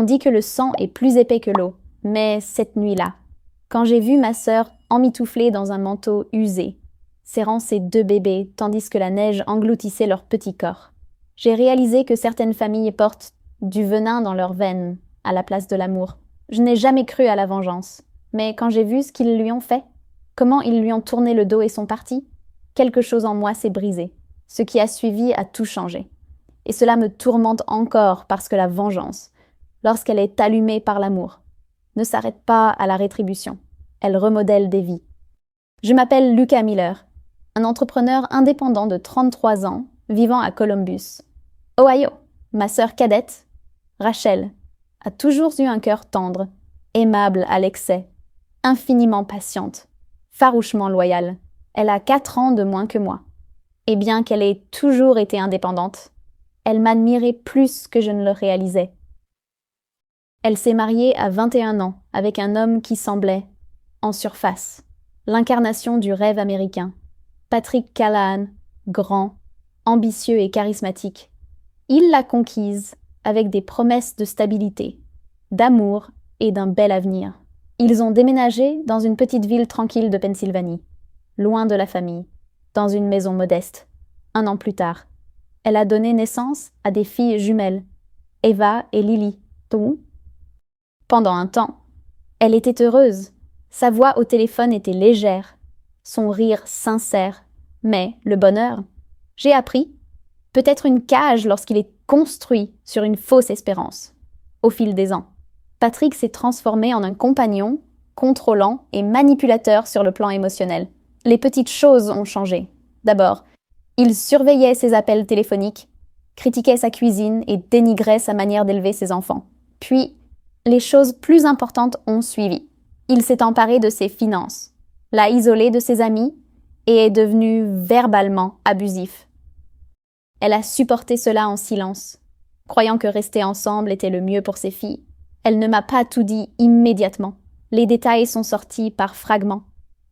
On dit que le sang est plus épais que l'eau, mais cette nuit-là, quand j'ai vu ma sœur emmitouflée dans un manteau usé, serrant ses 2 bébés tandis que la neige engloutissait leur petit corps, j'ai réalisé que certaines familles portent du venin dans leurs veines à la place de l'amour. Je n'ai jamais cru à la vengeance, mais quand j'ai vu ce qu'ils lui ont fait, comment ils lui ont tourné le dos et sont partis, quelque chose en moi s'est brisé. Ce qui a suivi a tout changé. Et cela me tourmente encore parce que la vengeance, lorsqu'elle est allumée par l'amour, ne s'arrête pas à la rétribution. Elle remodèle des vies. Je m'appelle Lucas Miller, un entrepreneur indépendant de 33 ans, vivant à Columbus, Ohio. Ma sœur cadette, Rachel, a toujours eu un cœur tendre, aimable à l'excès, infiniment patiente, farouchement loyale. Elle a 4 ans de moins que moi. Et bien qu'elle ait toujours été indépendante, elle m'admirait plus que je ne le réalisais. Elle s'est mariée à 21 ans avec un homme qui semblait, en surface, l'incarnation du rêve américain. Patrick Callahan, grand, ambitieux et charismatique. Il l'a conquise avec des promesses de stabilité, d'amour et d'un bel avenir. Ils ont déménagé dans une petite ville tranquille de Pennsylvanie, loin de la famille, dans une maison modeste. 1 an plus tard, elle a donné naissance à des filles jumelles, Eva et Lily. Pendant un temps, elle était heureuse. Sa voix au téléphone était légère, son rire sincère. Mais le bonheur, j'ai appris, peut être une cage lorsqu'il est construit sur une fausse espérance. Au fil des ans, Patrick s'est transformé en un compagnon, contrôlant et manipulateur sur le plan émotionnel. Les petites choses ont changé. D'abord, il surveillait ses appels téléphoniques, critiquait sa cuisine et dénigrait sa manière d'élever ses enfants. Puis, les choses plus importantes ont suivi. Il s'est emparé de ses finances, l'a isolé de ses amis et est devenu verbalement abusif. Elle a supporté cela en silence, croyant que rester ensemble était le mieux pour ses filles. Elle ne m'a pas tout dit immédiatement. Les détails sont sortis par fragments.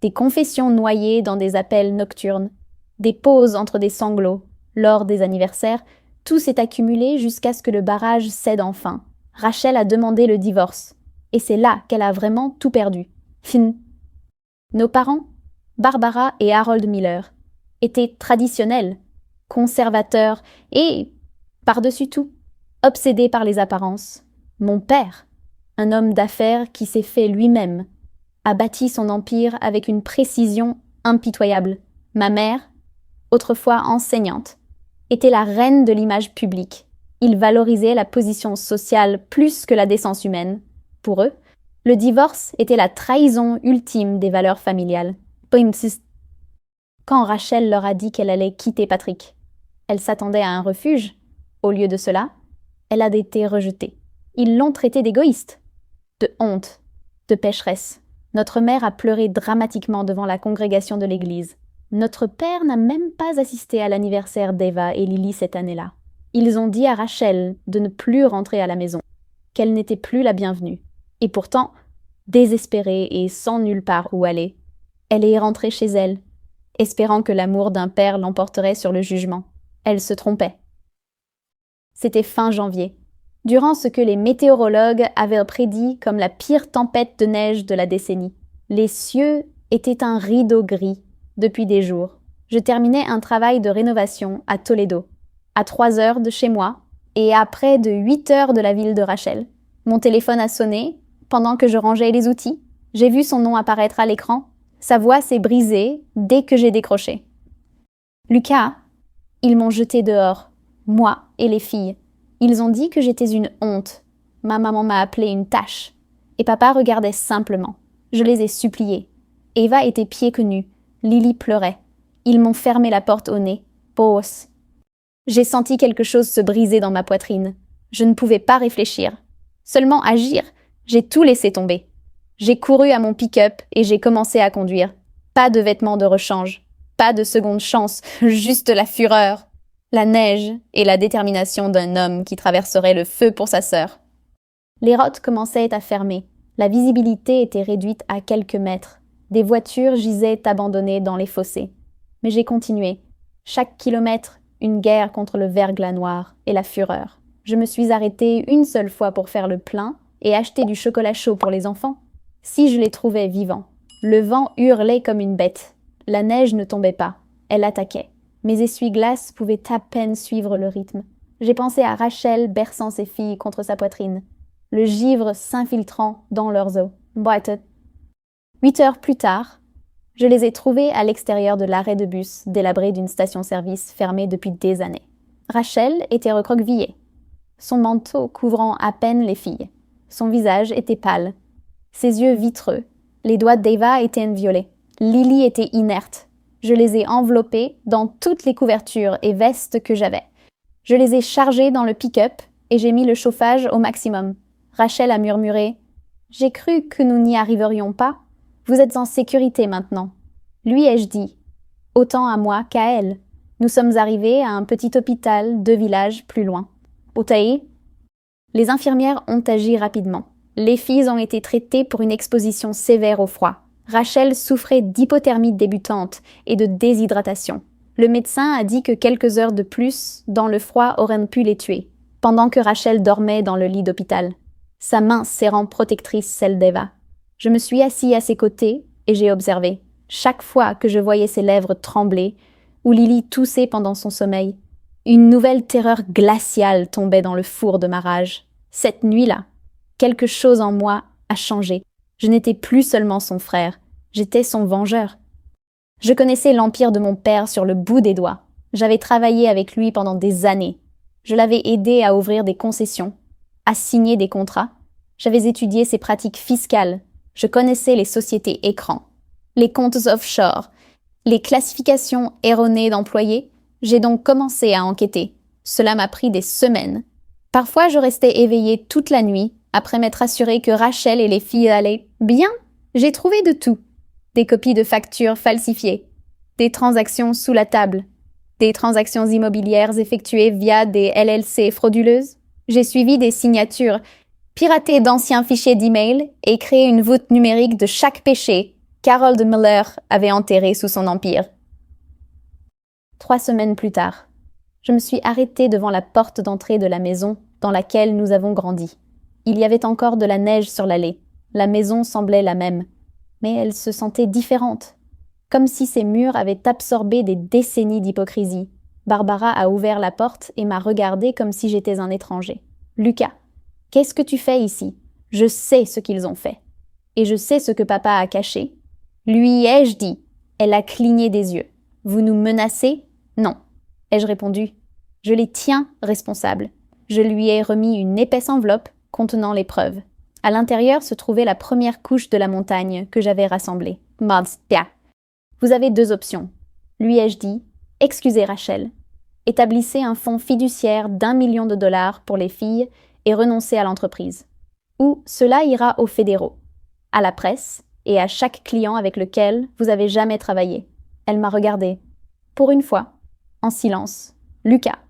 Des confessions noyées dans des appels nocturnes, des pauses entre des sanglots, lors des anniversaires, tout s'est accumulé jusqu'à ce que le barrage cède enfin. Rachel a demandé le divorce, et c'est là qu'elle a vraiment tout perdu. Nos parents, Barbara et Harold Miller, étaient traditionnels, conservateurs et, par-dessus tout, obsédés par les apparences. Mon père, un homme d'affaires qui s'est fait lui-même, a bâti son empire avec une précision impitoyable. Ma mère, autrefois enseignante, était la reine de l'image publique. Ils valorisaient la position sociale plus que la décence humaine. Pour eux, le divorce était la trahison ultime des valeurs familiales. Quand Rachel leur a dit qu'elle allait quitter Patrick, elle s'attendait à un refuge. Au lieu de cela, elle a été rejetée. Ils l'ont traitée d'égoïste, de honte, de pécheresse. Notre mère a pleuré dramatiquement devant la congrégation de l'église. Notre père n'a même pas assisté à l'anniversaire d'Eva et Lily cette année-là. Ils ont dit à Rachel de ne plus rentrer à la maison, qu'elle n'était plus la bienvenue. Et pourtant, désespérée et sans nulle part où aller, elle est rentrée chez elle, espérant que l'amour d'un père l'emporterait sur le jugement. Elle se trompait. C'était fin janvier, durant ce que les météorologues avaient prédit comme la pire tempête de neige de la décennie. Les cieux étaient un rideau gris depuis des jours. Je terminais un travail de rénovation à Toledo, à 3 heures de chez moi et à près de 8 heures de la ville de Rachel. Mon téléphone a sonné pendant que je rangeais les outils. J'ai vu son nom apparaître à l'écran. Sa voix s'est brisée dès que j'ai décroché. « Lucas, ils m'ont jeté dehors, moi et les filles. Ils ont dit que j'étais une honte. Ma maman m'a appelée une tâche. Et papa regardait simplement. Je les ai suppliés. Eva était pieds que nus. Lily pleurait. Ils m'ont fermé la porte au nez. Boss. J'ai senti quelque chose se briser dans ma poitrine. Je ne pouvais pas réfléchir. Seulement agir. J'ai tout laissé tomber. J'ai couru à mon pick-up et j'ai commencé à conduire. Pas de vêtements de rechange. Pas de seconde chance. Juste la fureur, la neige et la détermination d'un homme qui traverserait le feu pour sa sœur. Les routes commençaient à fermer. La visibilité était réduite à quelques mètres. Des voitures gisaient abandonnées dans les fossés. Mais j'ai continué. Chaque kilomètre, une guerre contre le verglas noir et la fureur. Je me suis arrêtée une seule fois pour faire le plein et acheter du chocolat chaud pour les enfants. Si je les trouvais vivants. Le vent hurlait comme une bête. La neige ne tombait pas. Elle attaquait. Mes essuie-glaces pouvaient à peine suivre le rythme. J'ai pensé à Rachel berçant ses filles contre sa poitrine, le givre s'infiltrant dans leurs os. 8 heures plus tard, je les ai trouvées à l'extérieur de l'arrêt de bus délabré d'une station-service fermée depuis des années. Rachel était recroquevillée, son manteau couvrant à peine les filles. Son visage était pâle, ses yeux vitreux. Les doigts d'Eva étaient inviolés. Lily était inerte. Je les ai enveloppées dans toutes les couvertures et vestes que j'avais. Je les ai chargées dans le pick-up et j'ai mis le chauffage au maximum. Rachel a murmuré « J'ai cru que nous n'y arriverions pas. Vous êtes en sécurité maintenant. » Lui ai-je dit « Autant à moi qu'à elle. Nous sommes arrivés à un petit hôpital 2 villages plus loin. » Otaï. Les infirmières ont agi rapidement. Les filles ont été traitées pour une exposition sévère au froid. Rachel souffrait d'hypothermie débutante et de déshydratation. Le médecin a dit que quelques heures de plus dans le froid auraient pu les tuer, pendant que Rachel dormait dans le lit d'hôpital, sa main serrant protectrice celle d'Eva. Je me suis assis à ses côtés et j'ai observé. Chaque fois que je voyais ses lèvres trembler, ou Lily tousser pendant son sommeil, une nouvelle terreur glaciale tombait dans le four de ma rage. Cette nuit-là, quelque chose en moi a changé. Je n'étais plus seulement son frère, j'étais son vengeur. Je connaissais l'empire de mon père sur le bout des doigts. J'avais travaillé avec lui pendant des années. Je l'avais aidé à ouvrir des concessions, à signer des contrats. J'avais étudié ses pratiques fiscales. Je connaissais les sociétés écrans, les comptes offshore, les classifications erronées d'employés. J'ai donc commencé à enquêter. Cela m'a pris des semaines. Parfois, je restais éveillée toute la nuit, après m'être assurée que Rachel et les filles allaient bien. J'ai trouvé de tout. Des copies de factures falsifiées, des transactions sous la table, des transactions immobilières effectuées via des LLC frauduleuses. J'ai suivi des signatures, piraté d'anciens fichiers d'email et créé une voûte numérique de chaque péché qu'Harold Miller avait enterré sous son empire. 3 semaines plus tard, je me suis arrêtée devant la porte d'entrée de la maison dans laquelle nous avons grandi. Il y avait encore de la neige sur l'allée. La maison semblait la même. Mais elle se sentait différente, comme si ces murs avaient absorbé des décennies d'hypocrisie. Barbara a ouvert la porte et m'a regardée comme si j'étais un étranger. « Lucas, qu'est-ce que tu fais ici? Je sais ce qu'ils ont fait. Et je sais ce que papa a caché. Lui ai-je dit. » Elle a cligné des yeux. « Vous nous menacez? » « Non. » ai-je répondu. « Je les tiens responsables. » Je lui ai remis une épaisse enveloppe contenant les preuves. À l'intérieur se trouvait la première couche de la montagne que j'avais rassemblée. « Vous avez 2 options. » Lui ai-je dit. « Excusez Rachel. Établissez un fonds fiduciaire d'1 million de dollars pour les filles et renoncez à l'entreprise. Ou cela ira aux fédéraux, à la presse et à chaque client avec lequel vous avez jamais travaillé. » Elle m'a regardée. Pour une fois, en silence. « Lucas,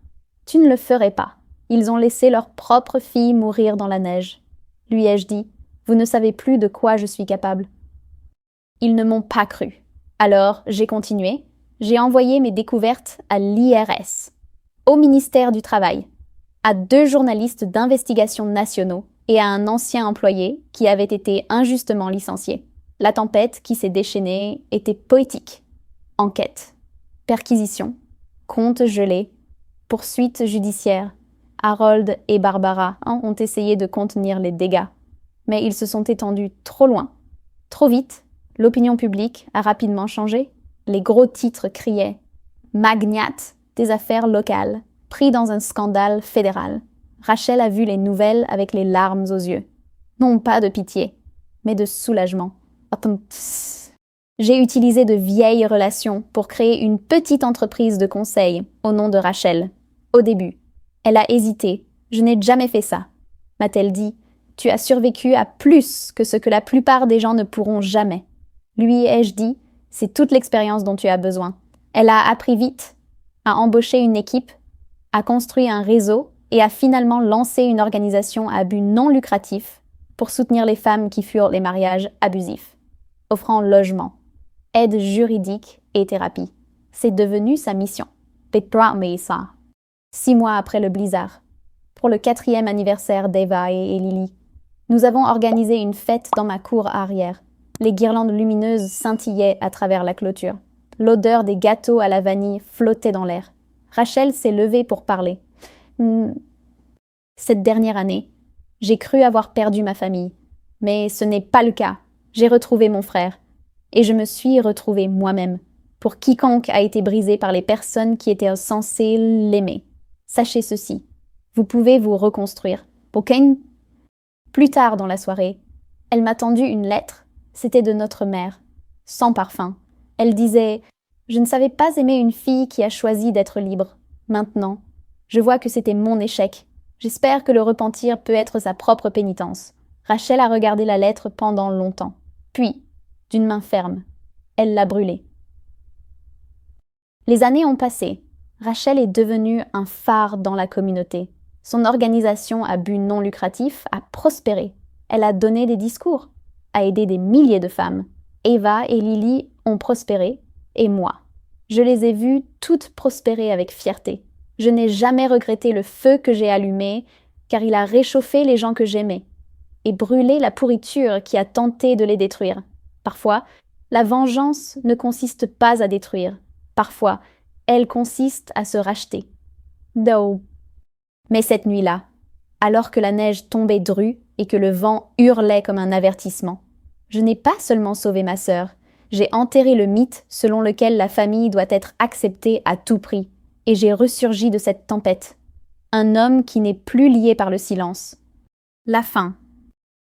tu ne le ferais pas. Ils ont laissé leur propre fille mourir dans la neige. » Lui ai-je dit, « Vous ne savez plus de quoi je suis capable. » Ils ne m'ont pas cru. Alors, j'ai continué. J'ai envoyé mes découvertes à l'IRS, au ministère du Travail, à 2 journalistes d'investigation nationaux et à un ancien employé qui avait été injustement licencié. La tempête qui s'est déchaînée était poétique. Enquête, perquisition, compte gelé, poursuite judiciaire. Harold et Barbara ont essayé de contenir les dégâts, mais ils se sont étendus trop loin. Trop vite, l'opinion publique a rapidement changé. Les gros titres criaient « Magnate des affaires locales, pris dans un scandale fédéral ». Rachel a vu les nouvelles avec les larmes aux yeux. Non pas de pitié, mais de soulagement. J'ai utilisé de vieilles relations pour créer une petite entreprise de conseil au nom de Rachel. Au début, elle a hésité. « Je n'ai jamais fait ça », m'a-t-elle dit. « Tu as survécu à plus que ce que la plupart des gens ne pourront jamais. » Lui ai-je dit, « C'est toute l'expérience dont tu as besoin. » Elle a appris vite, a embauché une équipe, a construit un réseau et a finalement lancé une organisation à but non lucratif pour soutenir les femmes qui furent les mariages abusifs, offrant logement, aide juridique et thérapie. C'est devenu sa mission. 6 mois après le blizzard. pour le 4e anniversaire d'Eva et Lily. Nous avons organisé une fête dans ma cour arrière. Les guirlandes lumineuses scintillaient à travers la clôture. L'odeur des gâteaux à la vanille flottait dans l'air. Rachel s'est levée pour parler. Cette dernière année, j'ai cru avoir perdu ma famille. Mais ce n'est pas le cas. J'ai retrouvé mon frère. Et je me suis retrouvée moi-même. Pour quiconque a été brisé par les personnes qui étaient censées l'aimer. Sachez ceci. Vous pouvez vous reconstruire. Plus tard dans la soirée, elle m'a tendu une lettre. C'était de notre mère. Sans parfum. Elle disait « Je ne savais pas aimer une fille qui a choisi d'être libre. Maintenant, je vois que c'était mon échec. J'espère que le repentir peut être sa propre pénitence. » Rachel a regardé la lettre pendant longtemps. Puis, d'une main ferme, elle l'a brûlée. Les années ont passé. Rachel est devenue un phare dans la communauté. Son organisation à but non lucratif a prospéré. Elle a donné des discours, a aidé des milliers de femmes. Eva et Lily ont prospéré, et moi. Je les ai vues toutes prospérer avec fierté. Je n'ai jamais regretté le feu que j'ai allumé, car il a réchauffé les gens que j'aimais, et brûlé la pourriture qui a tenté de les détruire. Parfois, la vengeance ne consiste pas à détruire. Parfois, elle consiste à se racheter. No. Mais cette nuit-là, alors que la neige tombait drue et que le vent hurlait comme un avertissement, je n'ai pas seulement sauvé ma sœur, j'ai enterré le mythe selon lequel la famille doit être acceptée à tout prix, et j'ai ressurgi de cette tempête. Un homme qui n'est plus lié par le silence. La fin.